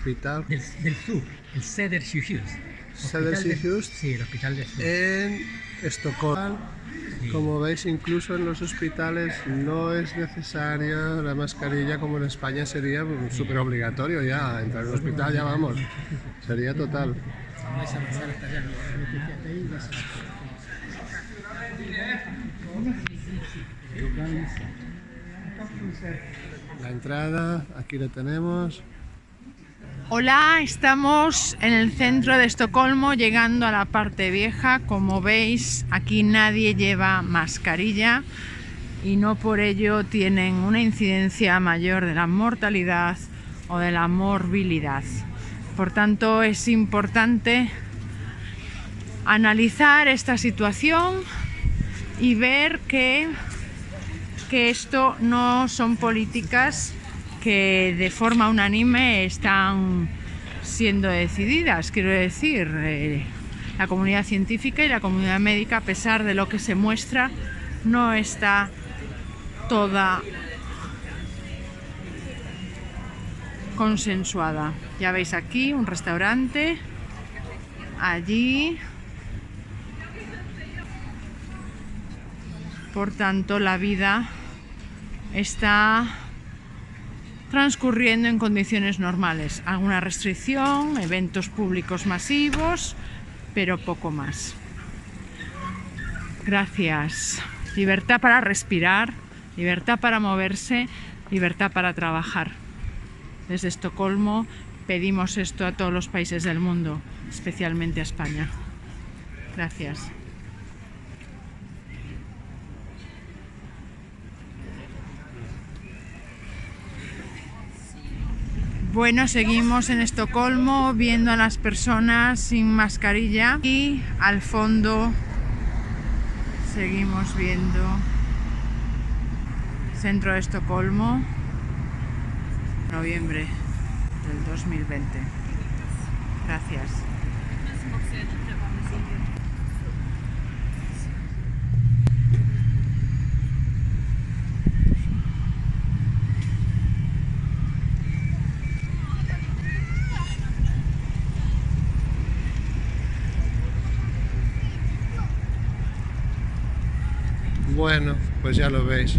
hospital del sur, el Södersjukhus. Sí, el hospital del sur. En Estocolmo. Sí. Como veis, incluso en los hospitales no es necesaria la mascarilla, como en España sería súper obligatorio ya. Entrar en un hospital ya vamos, sería total. La entrada, aquí la tenemos. Hola, estamos en el centro de Estocolmo, llegando a la parte vieja. Como veis, aquí nadie lleva mascarilla y no por ello tienen una incidencia mayor de la mortalidad o de la morbilidad. Por tanto, es importante analizar esta situación y ver que esto no son políticas que de forma unánime están siendo decididas. Quiero decir, la comunidad científica y la comunidad médica, a pesar de lo que se muestra, no está toda consensuada. Ya veis aquí un restaurante, allí. Por tanto, la vida está transcurriendo en condiciones normales. Alguna restricción, eventos públicos masivos, pero poco más. Gracias. Libertad para respirar, libertad para moverse, libertad para trabajar. Desde Estocolmo pedimos esto a todos los países del mundo, especialmente a España. Gracias. Bueno, seguimos en Estocolmo viendo a las personas sin mascarilla y al fondo seguimos viendo centro de Estocolmo, noviembre del 2020. Gracias. Bueno, pues ya lo veis.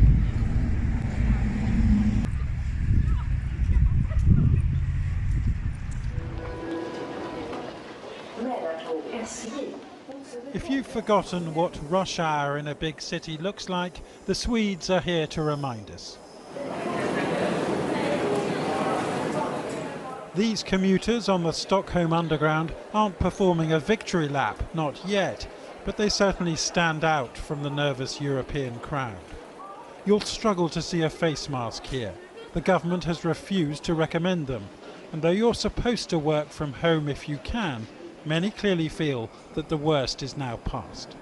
If you've forgotten what rush hour in a big city looks like, the Swedes are here to remind us. These commuters on the Stockholm Underground aren't performing a victory lap, not yet, but they certainly stand out from the nervous European crowd. You'll struggle to see a face mask here. The government has refused to recommend them, and though you're supposed to work from home if you can, many clearly feel that the worst is now past.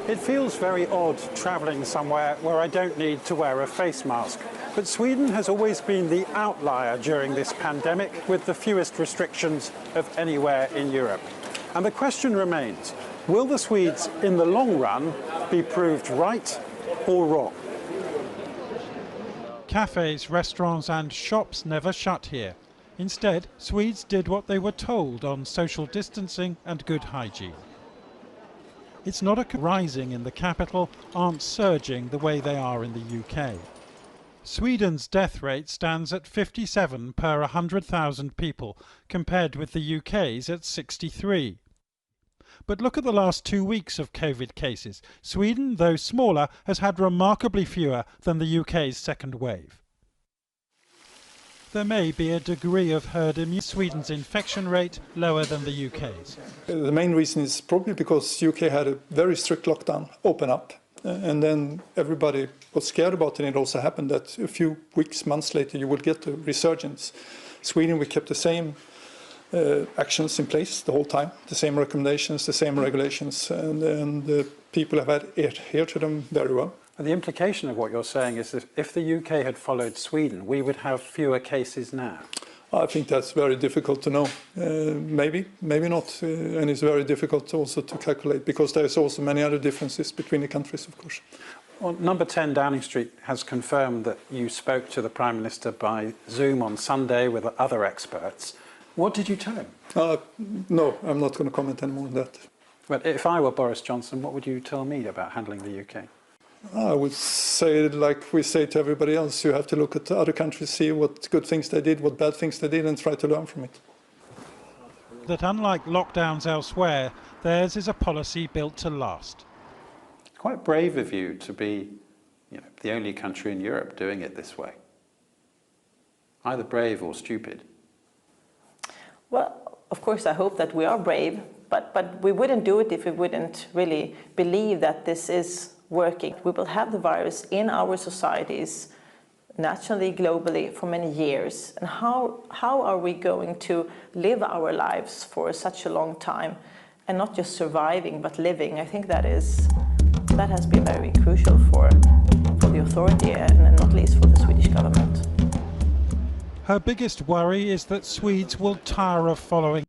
It feels very odd travelling somewhere where I don't need to wear a face mask. But Sweden has always been the outlier during this pandemic, with the fewest restrictions of anywhere in Europe. And the question remains, will the Swedes in the long run be proved right or wrong? Cafes, restaurants and shops never shut here. Instead, Swedes did what they were told on social distancing and good hygiene. It's not a rising in the capital aren't surging the way they are in the UK. Sweden's death rate stands at 57 per 100,000 people, compared with the UK's at 63. But look at the last 2 weeks of COVID cases. Sweden, though smaller, has had remarkably fewer than the UK's second wave. There may be a degree of herd immunity. Sweden's infection rate lower than the UK's. The main reason is probably because UK had a very strict lockdown, open up, and then everybody was scared about it. And it also happened that a few weeks, months later, you would get a resurgence. Sweden, we kept the same actions in place the whole time, the same recommendations, the same regulations, and people have adhered to them very well. The implication of what you're saying is that if the UK had followed Sweden, we would have fewer cases now. I think that's very difficult to know. Maybe not, and it's very difficult also to calculate because there's also many other differences between the countries, of course. Well, number 10 Downing Street has confirmed that you spoke to the Prime Minister by Zoom on Sunday with other experts. What did you tell him? No, I'm not going to comment anymore on that. But if I were Boris Johnson, what would you tell me about handling the UK? I would say, like we say to everybody else, you have to look at other countries, see what good things they did, what bad things they did, and try to learn from it. That unlike lockdowns elsewhere, theirs is a policy built to last. Quite brave of you to be, the only country in Europe doing it this way. Either brave or stupid. Well, of course, I hope that we are brave, but we wouldn't do it if we wouldn't really believe that this is working. We will have the virus in our societies, nationally, globally, for many years. And how are we going to live our lives for such a long time and not just surviving, but living? I think that has been very crucial for the authority and not least for the Swedish government. Her biggest worry is that Swedes will tire of following